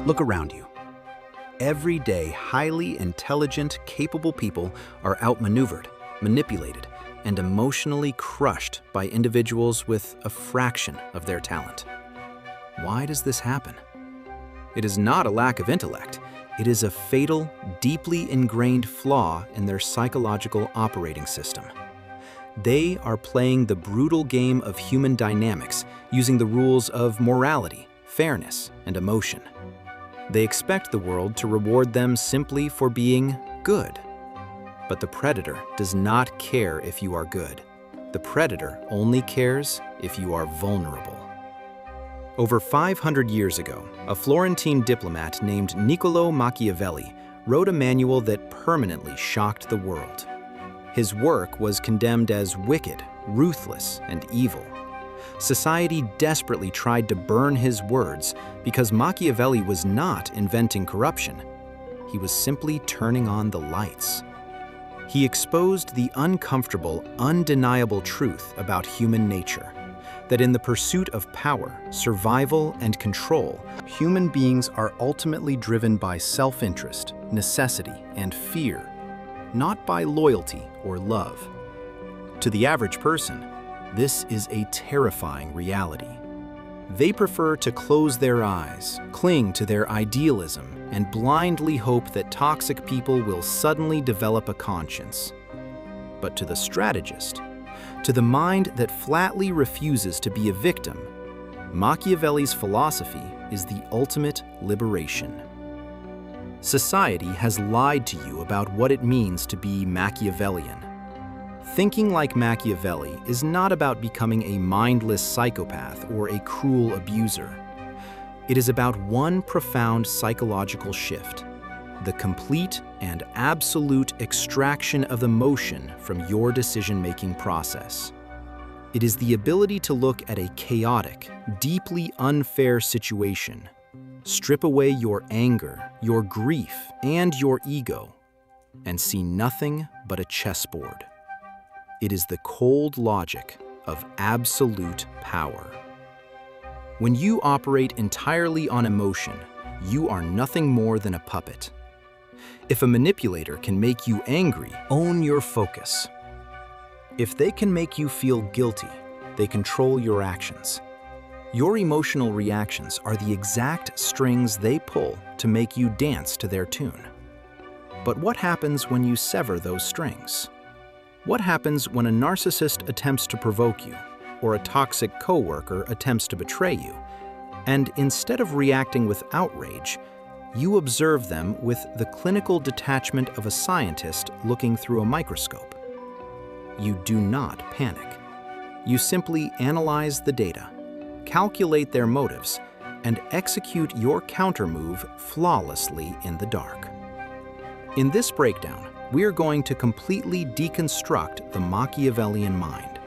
Look around you. Every day, highly intelligent, capable people are outmaneuvered, manipulated, and emotionally crushed by individuals with a fraction of their talent. Why does this happen? It is not a lack of intellect. It is a fatal, deeply ingrained flaw in their psychological operating system. They are playing the brutal game of human dynamics using the rules of morality, fairness, and emotion. They expect the world to reward them simply for being good. But the predator does not care if you are good. The predator only cares if you are vulnerable. Over 500 years ago, a Florentine diplomat named Niccolò Machiavelli wrote a manual that permanently shocked the world. His work was condemned as wicked, ruthless, and evil. Society desperately tried to burn his words because Machiavelli was not inventing corruption. He was simply turning on the lights. He exposed the uncomfortable, undeniable truth about human nature, that in the pursuit of power, survival, and control, human beings are ultimately driven by self-interest, necessity, and fear, not by loyalty or love. To the average person, this is a terrifying reality. They prefer to close their eyes, cling to their idealism, and blindly hope that toxic people will suddenly develop a conscience. But to the strategist, to the mind that flatly refuses to be a victim, Machiavelli's philosophy is the ultimate liberation. Society has lied to you about what it means to be Machiavellian. Thinking like Machiavelli is not about becoming a mindless psychopath or a cruel abuser. It is about one profound psychological shift: the complete and absolute extraction of emotion from your decision-making process. It is the ability to look at a chaotic, deeply unfair situation, strip away your anger, your grief, and your ego, and see nothing but a chessboard. It is the cold logic of absolute power. When you operate entirely on emotion, you are nothing more than a puppet. If a manipulator can make you angry, own your focus. If they can make you feel guilty, they control your actions. Your emotional reactions are the exact strings they pull to make you dance to their tune. But what happens when you sever those strings? What happens when a narcissist attempts to provoke you, or a toxic coworker attempts to betray you, and instead of reacting with outrage, you observe them with the clinical detachment of a scientist looking through a microscope? You do not panic. You simply analyze the data, calculate their motives, and execute your countermove flawlessly in the dark. In this breakdown, we're going to completely deconstruct the Machiavellian mind.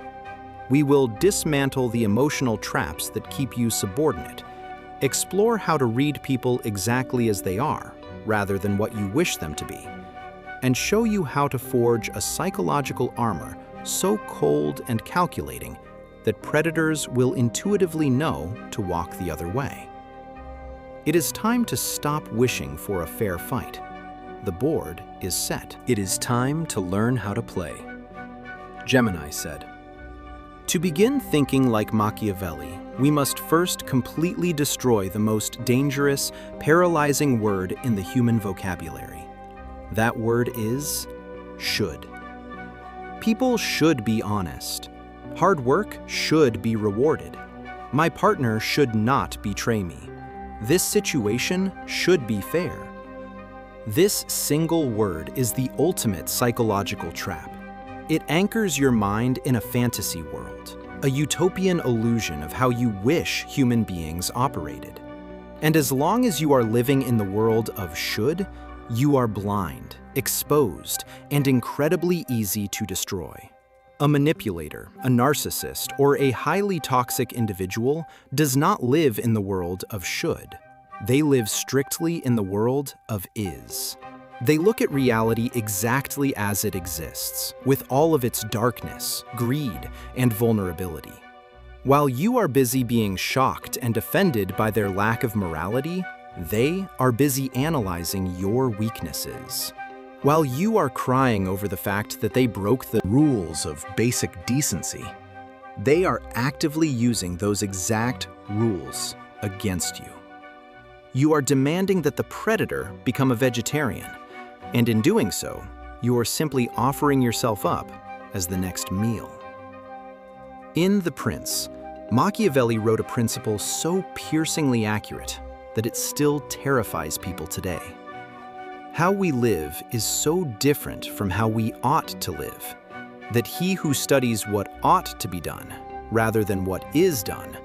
We will dismantle the emotional traps that keep you subordinate, explore how to read people exactly as they are, rather than what you wish them to be, and show you how to forge a psychological armor so cold and calculating that predators will intuitively know to walk the other way. It is time to stop wishing for a fair fight. The board is set. It is time to learn how to play. Gemini said, "To begin thinking like Machiavelli, we must first completely destroy the most dangerous, paralyzing word in the human vocabulary. That word is should. People should be honest. Hard work should be rewarded. My partner should not betray me. This situation should be fair." This single word is the ultimate psychological trap. It anchors your mind in a fantasy world, a utopian illusion of how you wish human beings operated. And as long as you are living in the world of should, you are blind, exposed, and incredibly easy to destroy. A manipulator, a narcissist, or a highly toxic individual does not live in the world of should. They live strictly in the world of is. They look at reality exactly as it exists, with all of its darkness, greed, and vulnerability. While you are busy being shocked and offended by their lack of morality, They are busy analyzing your weaknesses. While you are crying over the fact that they broke the rules of basic decency, they are actively using those exact rules against you. You are demanding that the predator become a vegetarian, and in doing so, you are simply offering yourself up as the next meal. In The Prince, Machiavelli wrote a principle so piercingly accurate that it still terrifies people today. How we live is so different from how we ought to live, that he who studies what ought to be done rather than what is done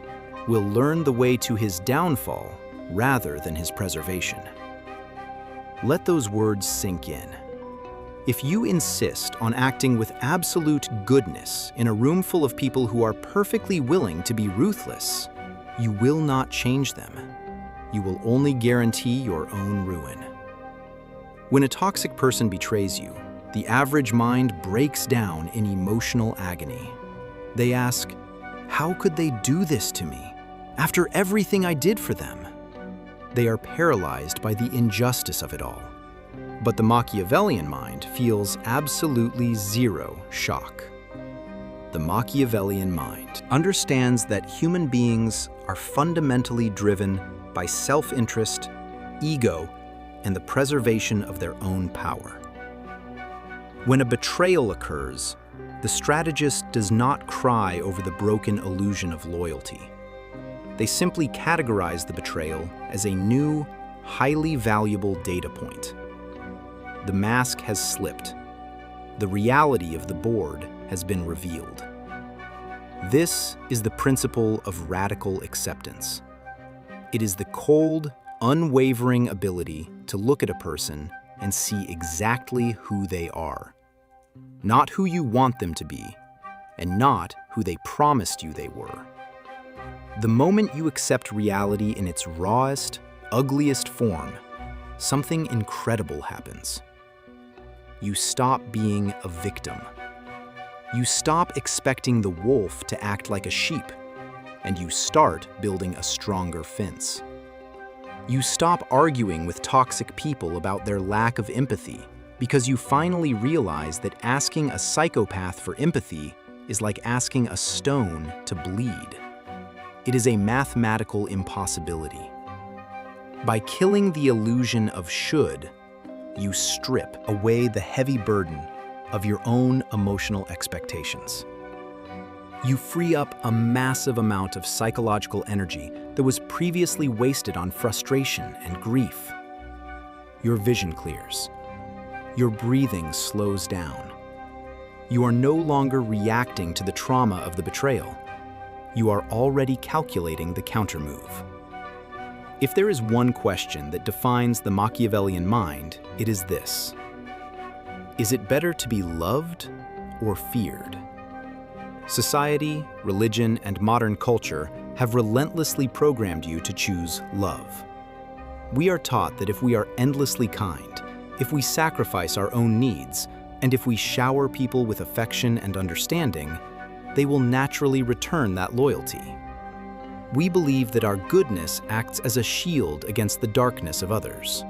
will learn the way to his downfall rather than his preservation. Let those words sink in. If you insist on acting with absolute goodness in a room full of people who are perfectly willing to be ruthless, you will not change them. You will only guarantee your own ruin. When a toxic person betrays you, the average mind breaks down in emotional agony. They ask, "How could they do this to me after everything I did for them?" They are paralyzed by the injustice of it all. But the Machiavellian mind feels absolutely zero shock. The Machiavellian mind understands that human beings are fundamentally driven by self-interest, ego, and the preservation of their own power. When a betrayal occurs, the strategist does not cry over the broken illusion of loyalty. They simply categorize the betrayal as a new, highly valuable data point. The mask has slipped. The reality of the board has been revealed. This is the principle of radical acceptance. It is the cold, unwavering ability to look at a person and see exactly who they are. Not who you want them to be, and not who they promised you they were. The moment you accept reality in its rawest, ugliest form, something incredible happens. You stop being a victim. You stop expecting the wolf to act like a sheep, and you start building a stronger fence. You stop arguing with toxic people about their lack of empathy because you finally realize that asking a psychopath for empathy is like asking a stone to bleed. It is a mathematical impossibility. By killing the illusion of should, you strip away the heavy burden of your own emotional expectations. You free up a massive amount of psychological energy that was previously wasted on frustration and grief. Your vision clears. Your breathing slows down. You are no longer reacting to the trauma of the betrayal. You are already calculating the countermove. If there is one question that defines the Machiavellian mind, it is this: is it better to be loved or feared? Society, religion, and modern culture have relentlessly programmed you to choose love. We are taught that if we are endlessly kind, if we sacrifice our own needs, and if we shower people with affection and understanding, they will naturally return that loyalty. We believe that our goodness acts as a shield against the darkness of others.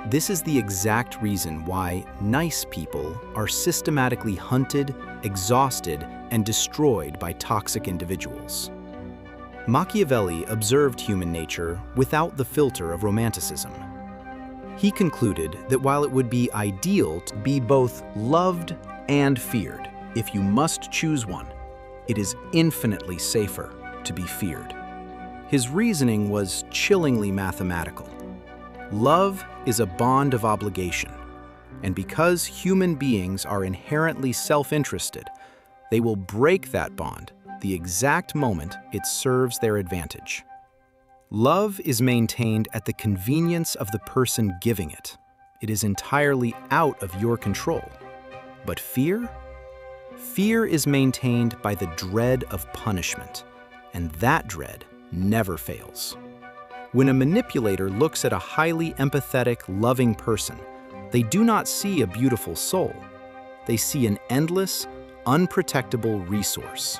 This is the exact reason why nice people are systematically hunted, exhausted, and destroyed by toxic individuals. Machiavelli observed human nature without the filter of romanticism. He concluded that while it would be ideal to be both loved and feared, if you must choose one, it is infinitely safer to be feared. His reasoning was chillingly mathematical. Love is a bond of obligation, and because human beings are inherently self-interested, they will break that bond the exact moment it serves their advantage. Love is maintained at the convenience of the person giving it. It is entirely out of your control. But fear? Fear is maintained by the dread of punishment, and that dread never fails. When a manipulator looks at a highly empathetic, loving person, they do not see a beautiful soul. They see an endless, unprotectable resource.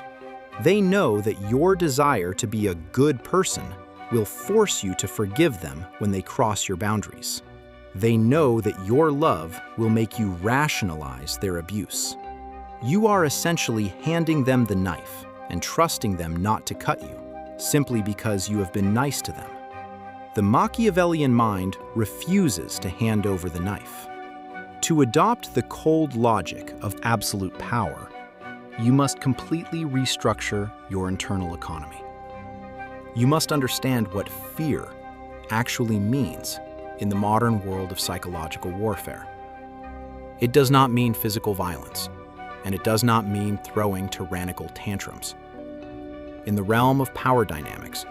They know that your desire to be a good person will force you to forgive them when they cross your boundaries. They know that your love will make you rationalize their abuse. You are essentially handing them the knife and trusting them not to cut you, simply because you have been nice to them. The Machiavellian mind refuses to hand over the knife. To adopt the cold logic of absolute power, you must completely restructure your internal economy. You must understand what fear actually means in the modern world of psychological warfare. It does not mean physical violence, and it does not mean throwing tyrannical tantrums. In the realm of power dynamics,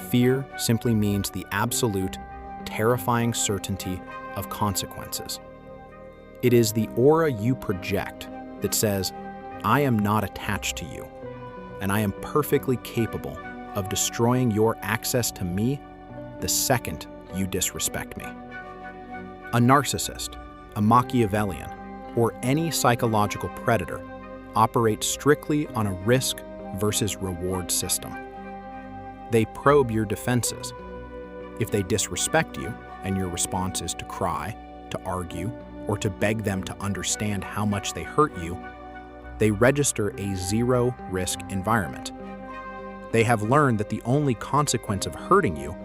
fear simply means the absolute, terrifying certainty of consequences. It is the aura you project that says, I am not attached to you, and I am perfectly capable of destroying your access to me the second you disrespect me. A narcissist, a Machiavellian, or any psychological predator operates strictly on a risk versus reward system. They probe your defenses. If they disrespect you and your response is to cry, to argue, or to beg them to understand how much they hurt you, they register a zero-risk environment. They have learned that the only consequence of hurting you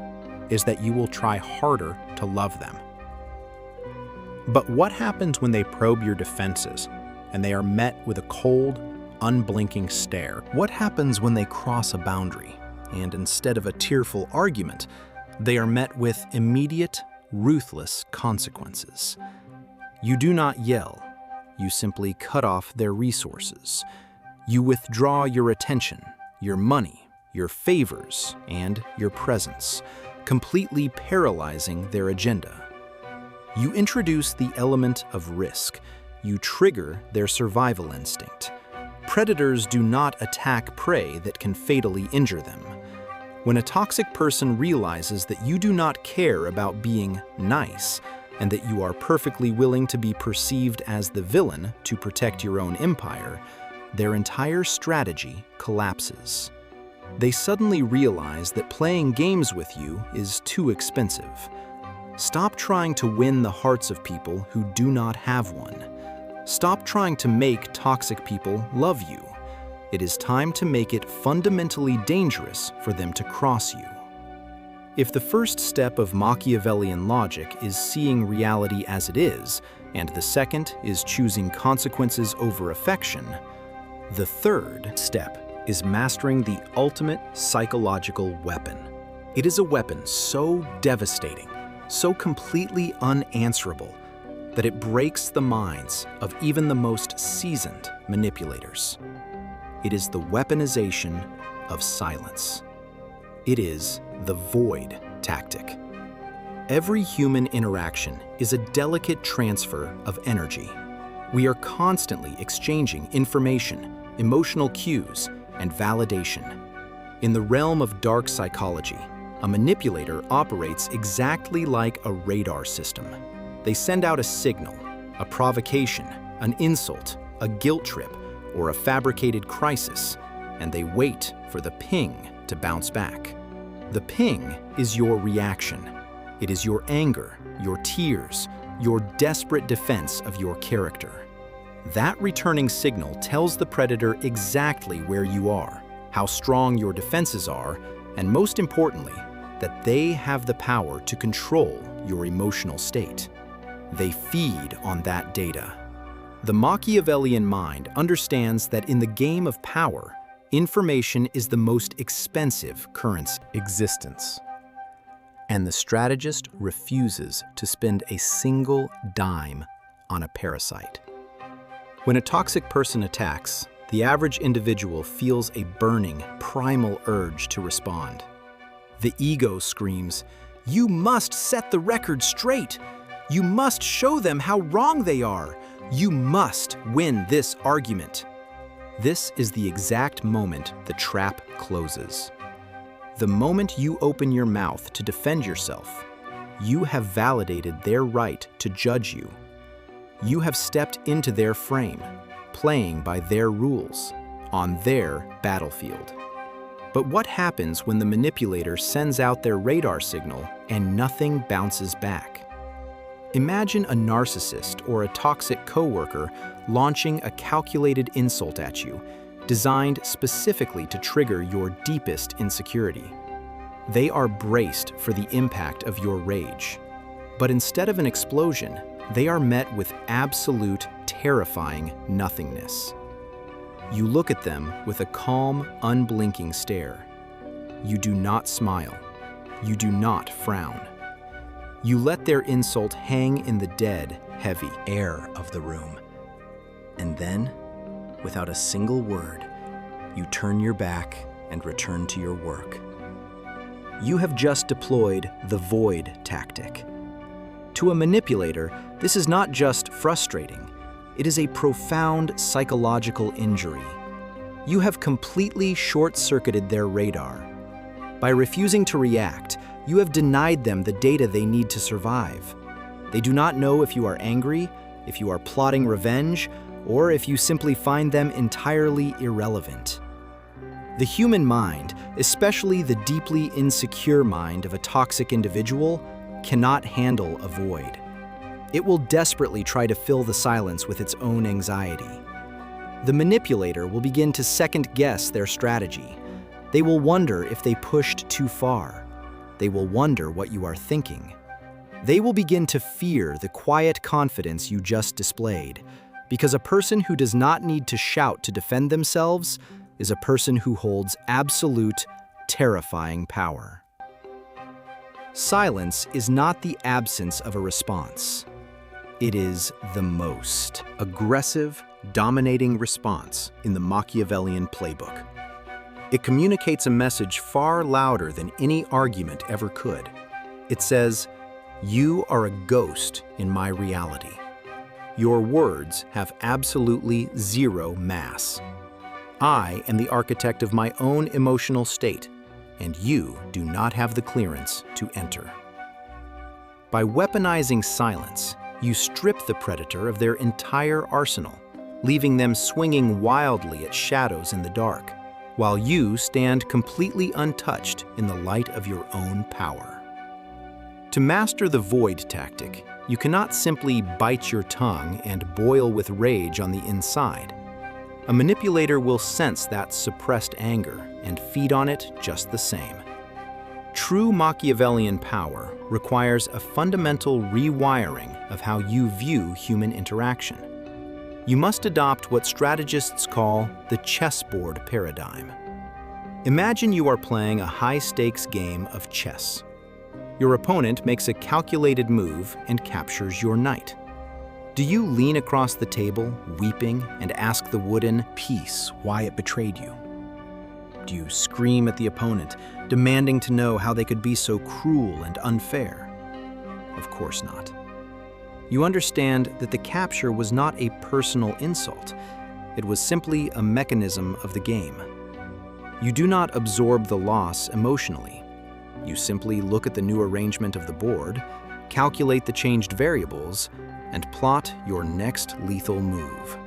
is that you will try harder to love them. But what happens when they probe your defenses and they are met with a cold, unblinking stare? What happens when they cross a boundary and instead of a tearful argument, they are met with immediate, ruthless consequences? You do not yell. You simply cut off their resources. You withdraw your attention, your money, your favors, and your presence, completely paralyzing their agenda. You introduce the element of risk. You trigger their survival instinct. Predators do not attack prey that can fatally injure them. When a toxic person realizes that you do not care about being nice, and that you are perfectly willing to be perceived as the villain to protect your own empire, their entire strategy collapses. They suddenly realize that playing games with you is too expensive. Stop trying to win the hearts of people who do not have one. Stop trying to make toxic people love you. It is time to make it fundamentally dangerous for them to cross you. If the first step of Machiavellian logic is seeing reality as it is, and the second is choosing consequences over affection, the third step is mastering the ultimate psychological weapon. It is a weapon so devastating, so completely unanswerable, that it breaks the minds of even the most seasoned manipulators. It is the weaponization of silence. It is the void tactic. Every human interaction is a delicate transfer of energy. We are constantly exchanging information, emotional cues, and validation. In the realm of dark psychology, a manipulator operates exactly like a radar system. They send out a signal, a provocation, an insult, a guilt trip, or a fabricated crisis, and they wait for the ping to bounce back. The ping is your reaction. It is your anger, your tears, your desperate defense of your character. That returning signal tells the predator exactly where you are, how strong your defenses are, and most importantly, that they have the power to control your emotional state. They feed on that data. The Machiavellian mind understands that in the game of power, information is the most expensive currency in existence. And the strategist refuses to spend a single dime on a parasite. When a toxic person attacks, the average individual feels a burning, primal urge to respond. The ego screams, "You must set the record straight! You must show them how wrong they are! You must win this argument!" This is the exact moment the trap closes. The moment you open your mouth to defend yourself, you have validated their right to judge you. You have stepped into their frame, playing by their rules, on their battlefield. But what happens when the manipulator sends out their radar signal and nothing bounces back? Imagine a narcissist or a toxic coworker launching a calculated insult at you, designed specifically to trigger your deepest insecurity. They are braced for the impact of your rage. But instead of an explosion, they are met with absolute, terrifying nothingness. You look at them with a calm, unblinking stare. You do not smile. You do not frown. You let their insult hang in the dead, heavy air of the room. And then, without a single word, you turn your back and return to your work. You have just deployed the void tactic. To a manipulator, this is not just frustrating. It is a profound psychological injury. You have completely short-circuited their radar. By refusing to react, you have denied them the data they need to survive. They do not know if you are angry, if you are plotting revenge, or if you simply find them entirely irrelevant. The human mind, especially the deeply insecure mind of a toxic individual, cannot handle a void. It will desperately try to fill the silence with its own anxiety. The manipulator will begin to second-guess their strategy. They will wonder if they pushed too far. They will wonder what you are thinking. They will begin to fear the quiet confidence you just displayed, because a person who does not need to shout to defend themselves is a person who holds absolute, terrifying power. Silence is not the absence of a response. It is the most aggressive, dominating response in the Machiavellian playbook. It communicates a message far louder than any argument ever could. It says, "You are a ghost in my reality. Your words have absolutely zero mass. I am the architect of my own emotional state, and you do not have the clearance to enter." By weaponizing silence, you strip the predator of their entire arsenal, leaving them swinging wildly at shadows in the dark, while you stand completely untouched in the light of your own power. To master the void tactic, you cannot simply bite your tongue and boil with rage on the inside. A manipulator will sense that suppressed anger and feed on it just the same. True Machiavellian power requires a fundamental rewiring of how you view human interaction. You must adopt what strategists call the chessboard paradigm. Imagine you are playing a high-stakes game of chess. Your opponent makes a calculated move and captures your knight. Do you lean across the table, weeping, and ask the wooden piece why it betrayed you? Do you scream at the opponent, demanding to know how they could be so cruel and unfair? Of course not. You understand that the capture was not a personal insult. It was simply a mechanism of the game. You do not absorb the loss emotionally. You simply look at the new arrangement of the board, calculate the changed variables, and plot your next lethal move.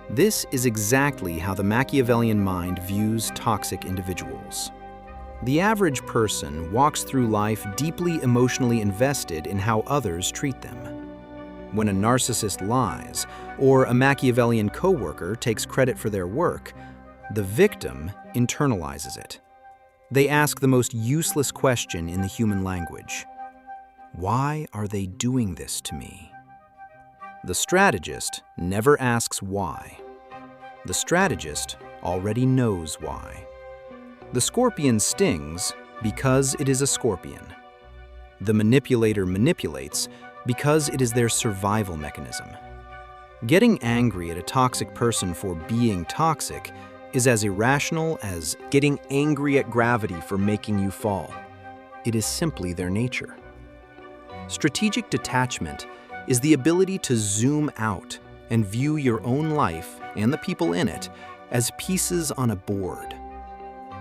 This is exactly how the Machiavellian mind views toxic individuals. The average person walks through life deeply emotionally invested in how others treat them. When a narcissist lies, or a Machiavellian coworker takes credit for their work, the victim internalizes it. They ask the most useless question in the human language. Why are they doing this to me? The strategist never asks why. The strategist already knows why. The scorpion stings because it is a scorpion. The manipulator manipulates because it is their survival mechanism. Getting angry at a toxic person for being toxic is as irrational as getting angry at gravity for making you fall. It is simply their nature. Strategic detachment is the ability to zoom out and view your own life and the people in it as pieces on a board.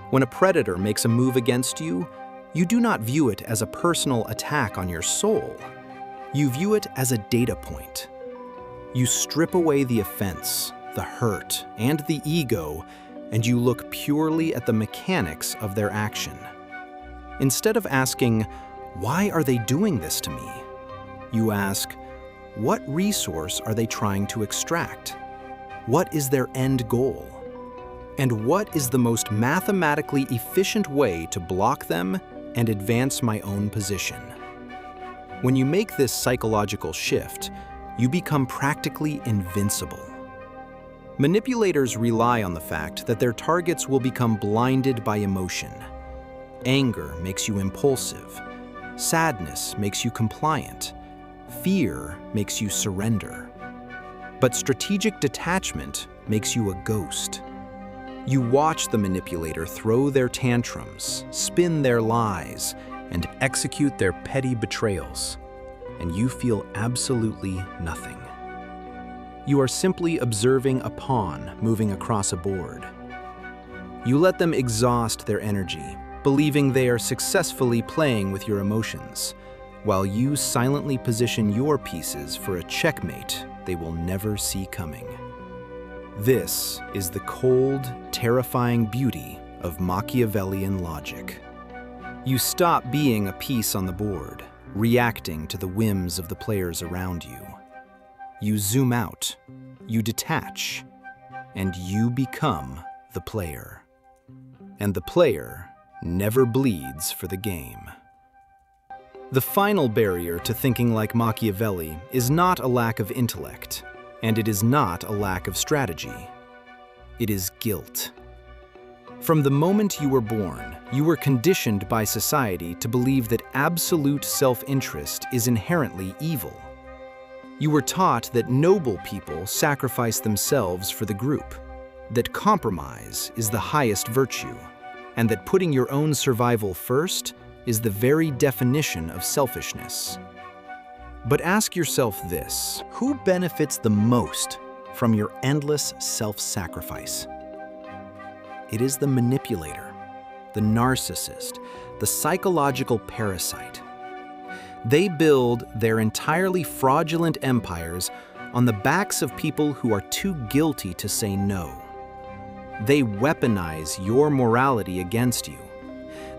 When a predator makes a move against you, you do not view it as a personal attack on your soul. You view it as a data point. You strip away the offense, the hurt, and the ego, and you look purely at the mechanics of their action. Instead of asking, "Why are they doing this to me?" you ask, "What resource are they trying to extract? What is their end goal? And what is the most mathematically efficient way to block them and advance my own position?" When you make this psychological shift, you become practically invincible. Manipulators rely on the fact that their targets will become blinded by emotion. Anger makes you impulsive. Sadness makes you compliant. Fear makes you surrender. But strategic detachment makes you a ghost. You watch the manipulator throw their tantrums, spin their lies, and execute their petty betrayals, and you feel absolutely nothing. You are simply observing a pawn moving across a board. You let them exhaust their energy, believing they are successfully playing with your emotions, while you silently position your pieces for a checkmate they will never see coming. This is the cold, terrifying beauty of Machiavellian logic. You stop being a piece on the board, reacting to the whims of the players around you. You zoom out, you detach, and you become the player. And the player never bleeds for the game. The final barrier to thinking like Machiavelli is not a lack of intellect, and it is not a lack of strategy. It is guilt. From the moment you were born, you were conditioned by society to believe that absolute self-interest is inherently evil. You were taught that noble people sacrifice themselves for the group, that compromise is the highest virtue, and that putting your own survival first is the very definition of selfishness. But ask yourself this: who benefits the most from your endless self-sacrifice? It is the manipulator, the narcissist, the psychological parasite. They build their entirely fraudulent empires on the backs of people who are too guilty to say no. They weaponize your morality against you.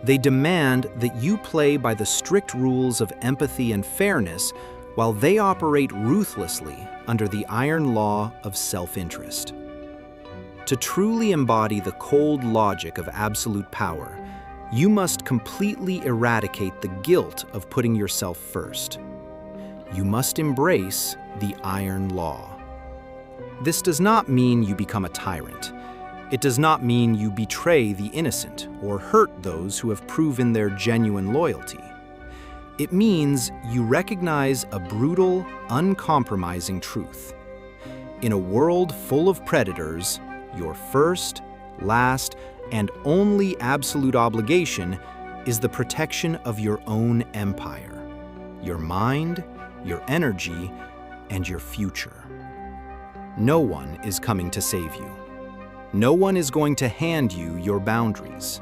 They demand that you play by the strict rules of empathy and fairness while they operate ruthlessly under the iron law of self-interest. To truly embody the cold logic of absolute power, you must completely eradicate the guilt of putting yourself first. You must embrace the iron law. This does not mean you become a tyrant. It does not mean you betray the innocent or hurt those who have proven their genuine loyalty. It means you recognize a brutal, uncompromising truth. In a world full of predators, your first, last, and only absolute obligation is the protection of your own empire, your mind, your energy, and your future. No one is coming to save you. No one is going to hand you your boundaries.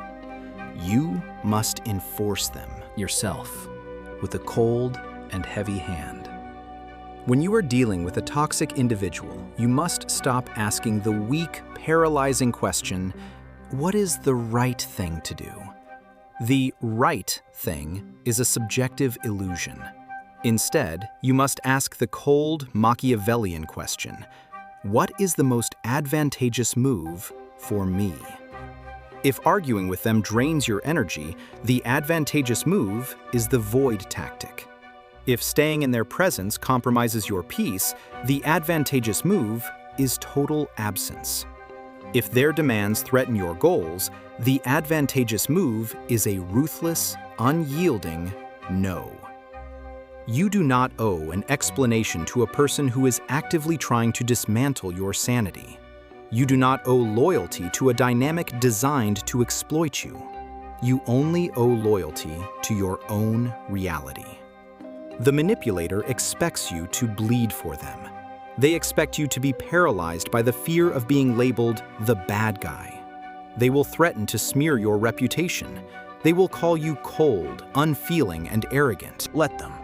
You must enforce them yourself with a cold and heavy hand. When you are dealing with a toxic individual, you must stop asking the weak, paralyzing question, what is the right thing to do? The right thing is a subjective illusion. Instead, you must ask the cold, Machiavellian question, what is the most advantageous move for me? If arguing with them drains your energy, the advantageous move is the void tactic. If staying in their presence compromises your peace, the advantageous move is total absence. If their demands threaten your goals, the advantageous move is a ruthless, unyielding no. You do not owe an explanation to a person who is actively trying to dismantle your sanity. You do not owe loyalty to a dynamic designed to exploit you. You only owe loyalty to your own reality. The manipulator expects you to bleed for them. They expect you to be paralyzed by the fear of being labeled the bad guy. They will threaten to smear your reputation. They will call you cold, unfeeling, and arrogant. Let them.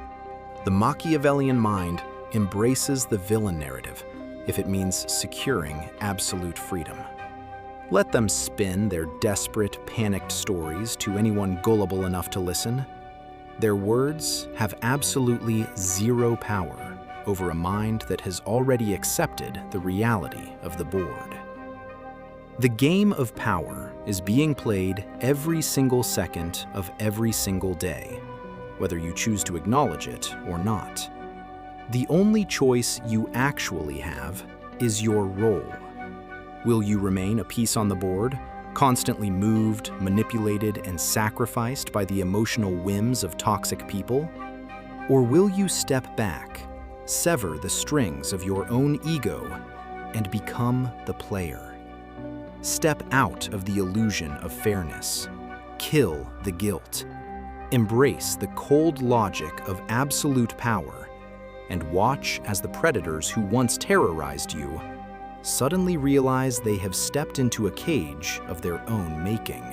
The Machiavellian mind embraces the villain narrative if it means securing absolute freedom. Let them spin their desperate, panicked stories to anyone gullible enough to listen. Their words have absolutely zero power over a mind that has already accepted the reality of the board. The game of power is being played every single second of every single day, whether you choose to acknowledge it or not. The only choice you actually have is your role. Will you remain a piece on the board, constantly moved, manipulated, and sacrificed by the emotional whims of toxic people? Or will you step back, sever the strings of your own ego, and become the player? Step out of the illusion of fairness. Kill the guilt. Embrace the cold logic of absolute power, and watch as the predators who once terrorized you suddenly realize they have stepped into a cage of their own making.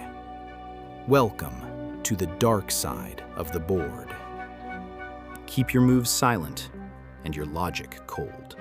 Welcome to the dark side of the board. Keep your moves silent and your logic cold.